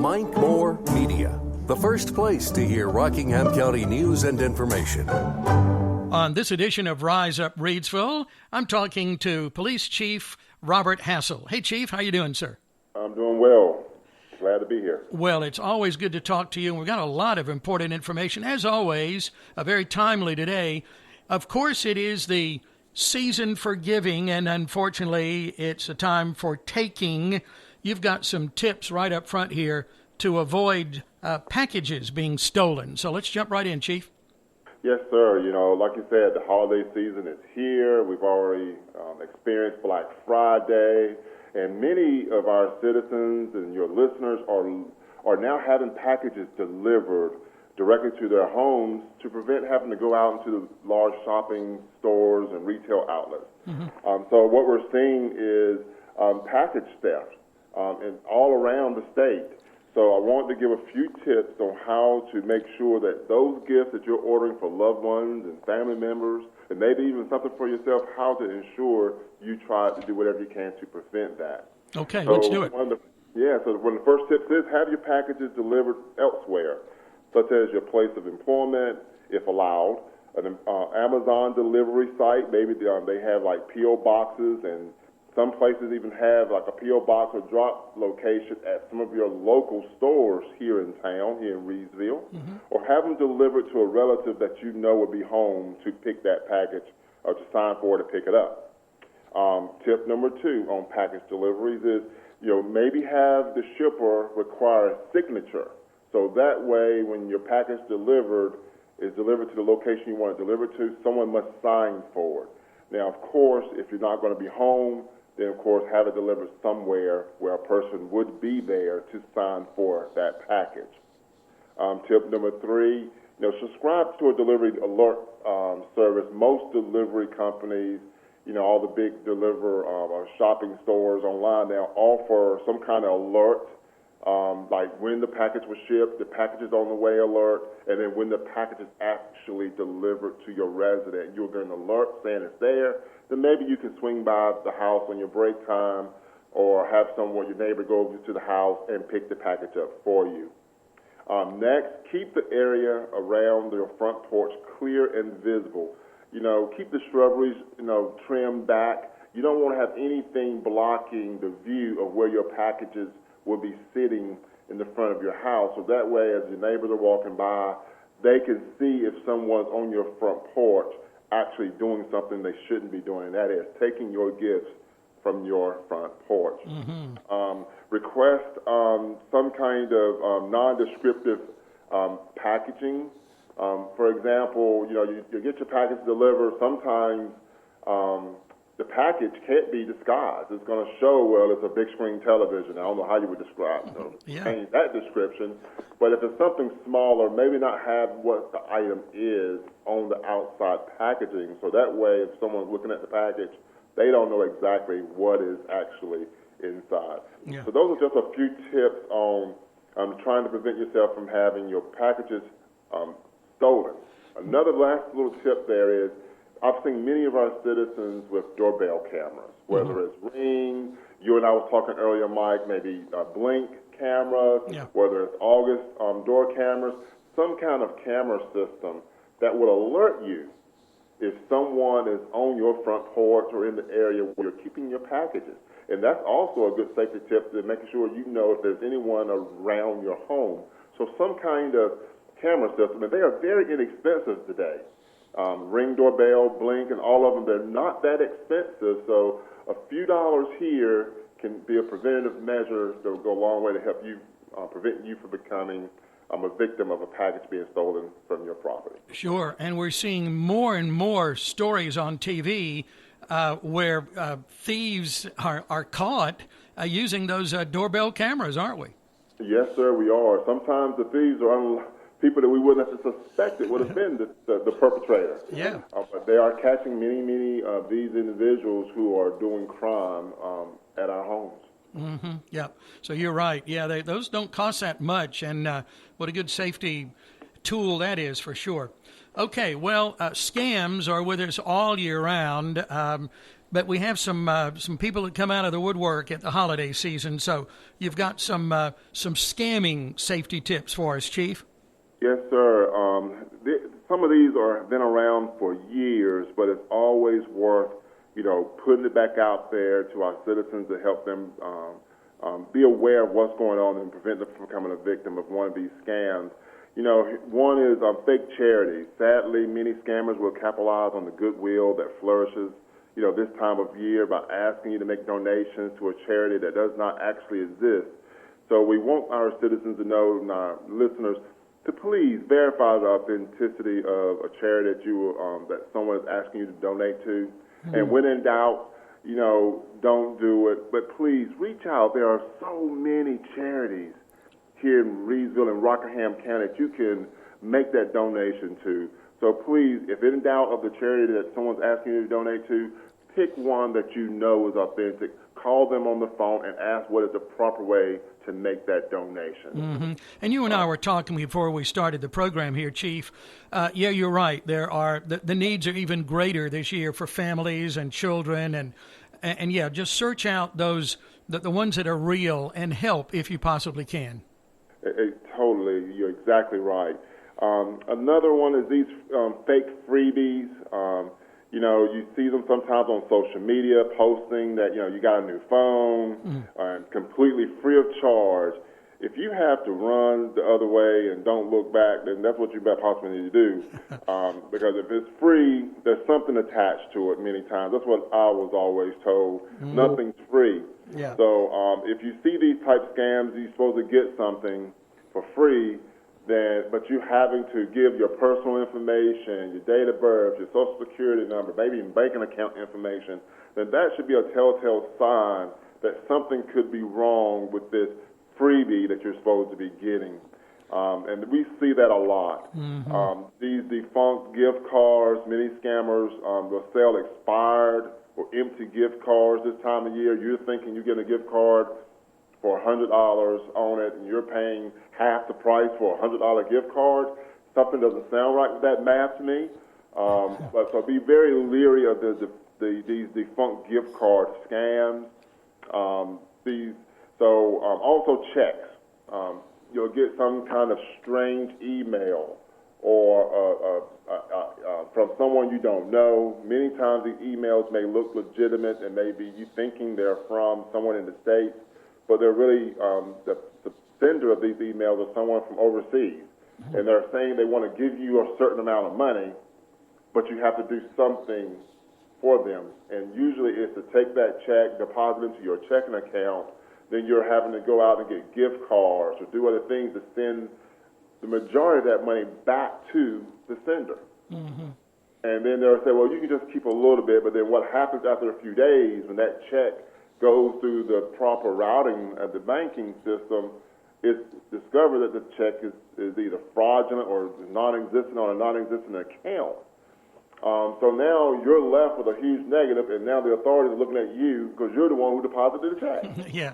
Mike Moore Media, the first place to hear Rockingham County news and information. On this edition of Rise Up Reidsville, I'm talking to Police Chief Robert Hassell. Hey, Chief, how you doing, sir? I'm doing well. Glad to be here. Well, it's always good to talk to you, and we've got a lot of important information. As always, very timely today. Of course, it is the season for giving, and unfortunately, it's a time for taking. You've got some tips right up front here to avoid packages being stolen. So let's jump right in, Chief. Yes, sir. You know, like you said, the holiday season is here. We've already experienced Black Friday, and many of our citizens and your listeners are now having packages delivered directly to their homes to prevent having to go out into the large shopping stores and retail outlets. So what we're seeing is package theft and all around the state. So I wanted to give a few tips on how to make sure that those gifts that you're ordering for loved ones and family members, and maybe even something for yourself, how to ensure you try to do whatever you can to prevent that. Okay, let's do it. So one of the first tips is have your packages delivered elsewhere, such as your place of employment, if allowed, an Amazon delivery site. Maybe they have like P.O. boxes, and some places even have like a P.O. box or drop location at some of your local stores here in town, here in Reidsville, or have them delivered to a relative that you know will be home to pick that package or to sign for it to pick it up. Tip number 2 on package deliveries is, maybe have the shipper require a signature. So that way, when your package is delivered to the location you want it delivered to, someone must sign for it. Now, of course, if you're not going to be home, then, of course, have it delivered somewhere where a person would be there to sign for that package. Tip number 3, subscribe to a delivery alert service. Most delivery companies, all the big shopping stores online now offer some kind of alert, like when the package was shipped, the package is on the way alert, and then when the package is actually delivered to your resident, you'll get an alert saying it's there. Then maybe you can swing by the house on your break time or have your neighbor go to the house and pick the package up for you. Next, keep the area around your front porch clear and visible. Keep the shrubberies, trimmed back. You don't want to have anything blocking the view of where your packages will be sitting in the front of your house. So that way, as your neighbors are walking by, they can see if someone's on your front porch actually doing something they shouldn't be doing, and that is taking your gifts from your front porch. Request some kind of non-descriptive packaging. For example, you get your package delivered. Sometimes the package can't be disguised. It's going to show, it's a big screen television. I don't know how you would describe it. So change that description. But if it's something smaller, maybe not have what the item is on the outside packaging. So that way, if someone's looking at the package, they don't know exactly what is actually inside. Yeah. So those are just a few tips on trying to prevent yourself from having your packages stolen. Another last little tip there is, I've seen many of our citizens with doorbell cameras, whether it's Ring, you and I was talking earlier, Mike, maybe Blink cameras, whether it's August door cameras, some kind of camera system that will alert you if someone is on your front porch or in the area where you're keeping your packages. And that's also a good safety tip to making sure you know if there's anyone around your home. So some kind of camera system, and they are very inexpensive today. Ring doorbell, Blink, and all of them, they're not that expensive. So a few dollars here can be a preventative measure that will go a long way to help you, prevent you from becoming a victim of a package being stolen from your property. Sure, and we're seeing more and more stories on TV where thieves are caught using those doorbell cameras, aren't we? Yes, sir, we are. Sometimes the thieves are people that we wouldn't have suspected would have been the perpetrator. Yeah. But they are catching many of these individuals who are doing crime at our homes. Yeah. So you're right. Yeah, those don't cost that much, and what a good safety tool that is for sure. Okay, well, scams are with us all year round. but we have some people that come out of the woodwork at the holiday season. So you've got some scamming safety tips for us, Chief. Yes, sir. Some of these have been around for years, but it's always worth, putting it back out there to our citizens to help them be aware of what's going on and prevent them from becoming a victim of one of these scams. One is fake charity. Sadly, many scammers will capitalize on the goodwill that flourishes, this time of year by asking you to make donations to a charity that does not actually exist. So we want our citizens to know, and our listeners, to please verify the authenticity of a charity that someone is asking you to donate to. Mm-hmm. And when in doubt, don't do it. But please reach out. There are so many charities here in Reedsville and Rockingham County that you can make that donation to. So please, if in doubt of the charity that someone's asking you to donate to, pick one that you know is authentic. Call them on the phone and ask what is the proper way to make that donation. Mm-hmm. And you and I were talking before we started the program here, Chief. Yeah, you're right. There are the needs are even greater this year for families and children, and yeah, just search out those the ones that are real and help if you possibly can. Totally, you're exactly right. Another one is these fake freebies. You see them sometimes on social media posting that, you got a new phone, completely free of charge. If you have to run the other way and don't look back, then that's what you possibly need to do. Because if it's free, there's something attached to it many times. That's what I was always told. Mm-hmm. Nothing's free. Yeah. So if you see these type scams, you're supposed to get something for free, but you having to give your personal information, your date of birth, your social security number, maybe even banking account information, then that should be a telltale sign that something could be wrong with this freebie that you're supposed to be getting. And we see that a lot. Mm-hmm. These defunct gift cards, many scammers will sell expired or empty gift cards this time of year. You're thinking you're getting a gift card for $100 on it, and you're paying half the price for a $100 gift card. Something doesn't sound right with that math to me. But so be very leery of these defunct gift card scams. Also checks. You'll get some kind of strange email or from someone you don't know. Many times these emails may look legitimate and maybe you thinking they're from someone in the States, but they're really the sender of these emails are someone from overseas. Mm-hmm. And they're saying they want to give you a certain amount of money, but you have to do something for them. And usually it's to take that check, deposit into your checking account, then you're having to go out and get gift cards or do other things to send the majority of that money back to the sender. Mm-hmm. And then they'll say, well, you can just keep a little bit, but then what happens after a few days when that check goes through the proper routing of the banking system, it's discovered that the check is either fraudulent or non-existent on a non-existent account. So now you're left with a huge negative, and now the authorities are looking at you because you're the one who deposited the check. Yeah.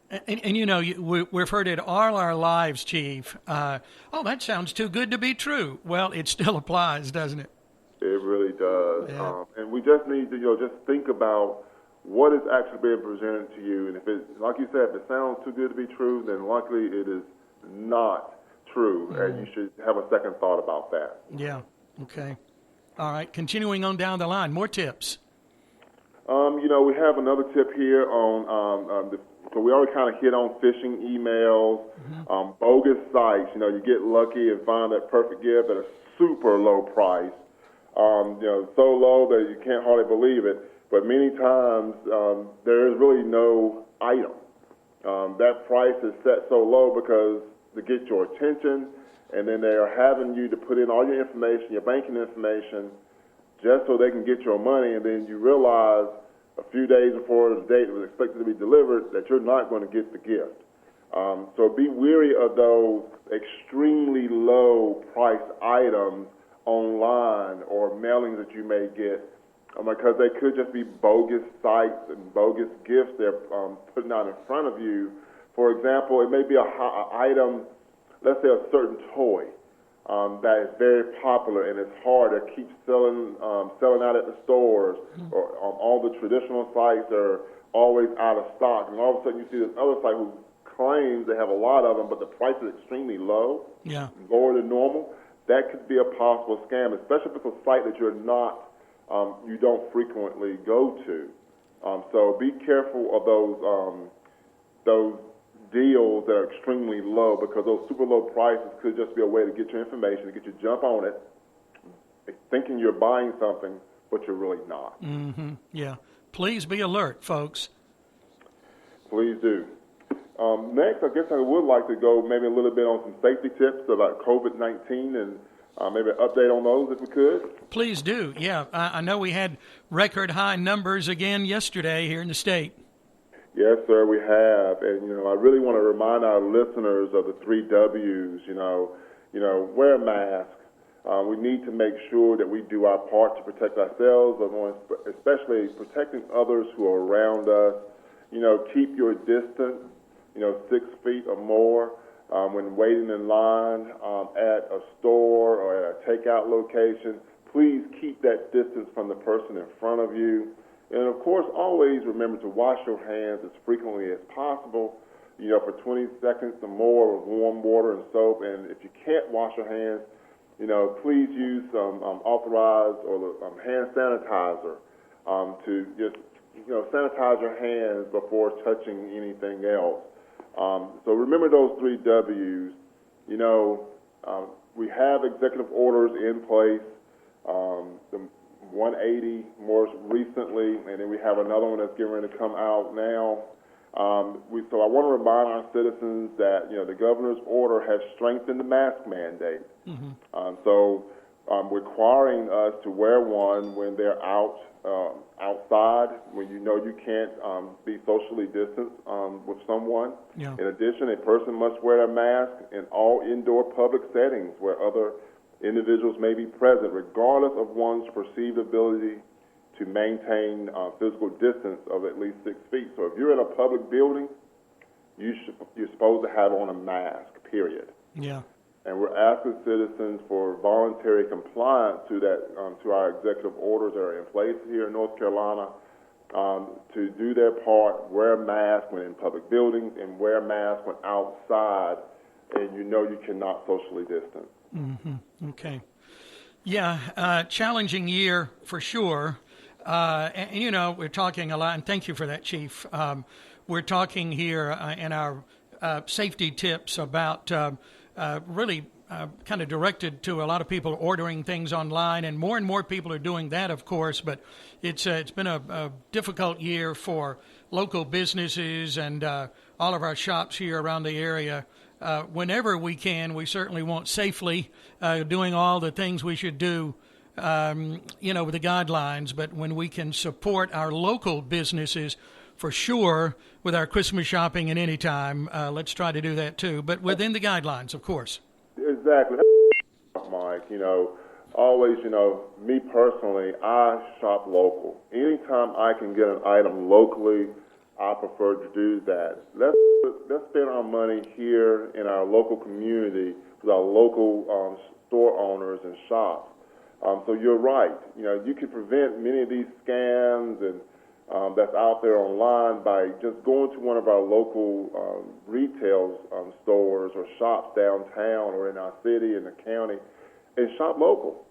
And we've heard it all our lives, Chief. Oh, that sounds too good to be true. Well, it still applies, doesn't it? It really does. Yeah. And we just need to just think about what is actually being presented to you. And if it, like you said, if it sounds too good to be true, then likely it is not true. Mm-hmm. And you should have a second thought about that. Yeah. Okay. All right. Continuing on down the line, more tips. We have another tip here on so we already kind of hit on phishing emails, mm-hmm. Bogus sites. You get lucky and find that perfect gift at a super low price. So low that you can't hardly believe it. But many times there is really no item. That price is set so low because to get your attention, and then they are having you to put in all your information, your banking information, just so they can get your money, and then you realize a few days before the date was expected to be delivered that you're not going to get the gift. So be wary of those extremely low price items online or mailings that you may get, because they could just be bogus sites and bogus gifts they're putting out in front of you. For example, it may be an item, let's say a certain toy. that is very popular, and it's hard to keep selling out at the stores, or all the traditional sites are always out of stock, and all of a sudden you see this other site who claims they have a lot of them, but the price is extremely low, lower than normal. That could be a possible scam, especially if it's a site that you're not, you don't frequently go to. So be careful of those deals that are extremely low, because those super low prices could just be a way to get your information, to get you to jump on it, thinking you're buying something, but you're really not. Mm-hmm. Yeah. Please be alert, folks. Please do. Next, I guess I would like to go maybe a little bit on some safety tips about COVID-19 and maybe an update on those if we could. Please do. Yeah. I know we had record high numbers again yesterday here in the state. Yes, sir, we have. And, I really want to remind our listeners of the 3 W's, wear a mask. We need to make sure that we do our part to protect ourselves, but especially protecting others who are around us. Keep your distance, 6 feet or more when waiting in line at a store or at a takeout location. Please keep that distance from the person in front of you. And, of course, always remember to wash your hands as frequently as possible, for 20 seconds or more with warm water and soap. And if you can't wash your hands, please use some authorized or hand sanitizer to just, sanitize your hands before touching anything else. So remember those 3 W's. We have executive orders in place. The 180 more recently, and then we have another one that's getting ready to come out now. So I want to remind our citizens that the governor's order has strengthened the mask mandate. Requiring us to wear one when they're outside, when you can't be socially distanced with someone. Yeah. In addition, a person must wear a mask in all indoor public settings where other individuals may be present, regardless of one's perceived ability to maintain physical distance of at least 6 feet. So if you're in a public building, you're supposed to have on a mask, period. Yeah. And we're asking citizens for voluntary compliance to that, to our executive orders that are in place here in North Carolina, to do their part, wear a mask when in public buildings, and wear a mask when outside, and you cannot socially distance. Mm-hmm. Okay. Yeah, challenging year for sure. And we're talking a lot, and thank you for that, Chief. We're talking here in our safety tips about really kind of directed to a lot of people ordering things online, and more people are doing that, of course, but it's been a difficult year for local businesses and all of our shops here around the area. Whenever we can, we certainly want safely doing all the things we should do, with the guidelines. But when we can support our local businesses, for sure, with our Christmas shopping at any time, let's try to do that too. But within the guidelines, of course. Exactly, Mike. Always, me personally, I shop local. Anytime I can get an item locally, I prefer to do that. Let's spend our money here in our local community with our local store owners and shops. So you're right. You can prevent many of these scams and that's out there online by just going to one of our local retail stores or shops downtown or in our city and the county and shop local.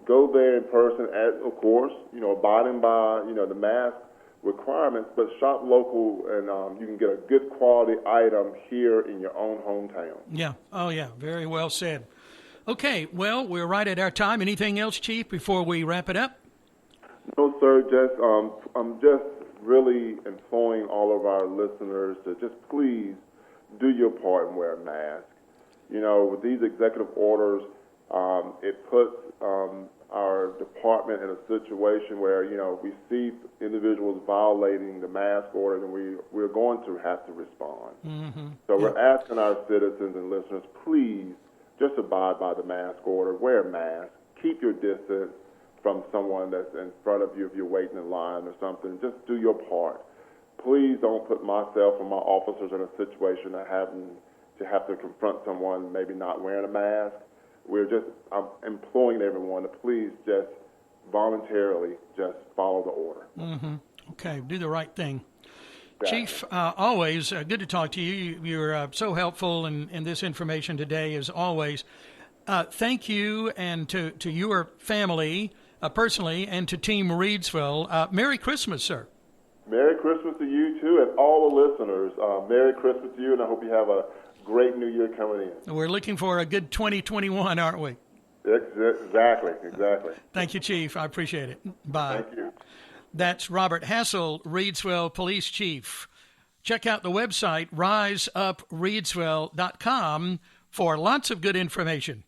Go there in person, of course, abiding by, the mask requirements, but shop local, and you can get a good quality item here in your own hometown. Yeah. Oh, yeah. Very well said. Okay. Well, we're right at our time. Anything else, Chief, before we wrap it up? No, sir. I'm just really imploring all of our listeners to just please do your part and wear a mask. With these executive orders, it puts our department in a situation where, we see individuals violating the mask order, and we're going to have to respond. Mm-hmm. So we're asking our citizens and listeners, please just abide by the mask order, wear a mask, keep your distance from someone that's in front of you if you're waiting in line or something. Just do your part. Please don't put myself or my officers in a situation of having to confront someone maybe not wearing a mask. I'm imploring everyone to please just voluntarily just follow the order. Mm-hmm. Okay, do the right thing. Exactly. Chief, always good to talk to you. You're so helpful in this information today, as always. Thank you, and to your family personally, and to Team Reidsville. Merry Christmas, sir. Merry Christmas to you, too, and all the listeners. Merry Christmas to you, and I hope you have a great New Year coming in. We're looking for a good 2021, aren't we? Exactly. Thank you, Chief. I appreciate it. Bye. Thank you. That's Robert Hassell, Reidsville Police Chief. Check out the website, riseupreadsville.com, for lots of good information.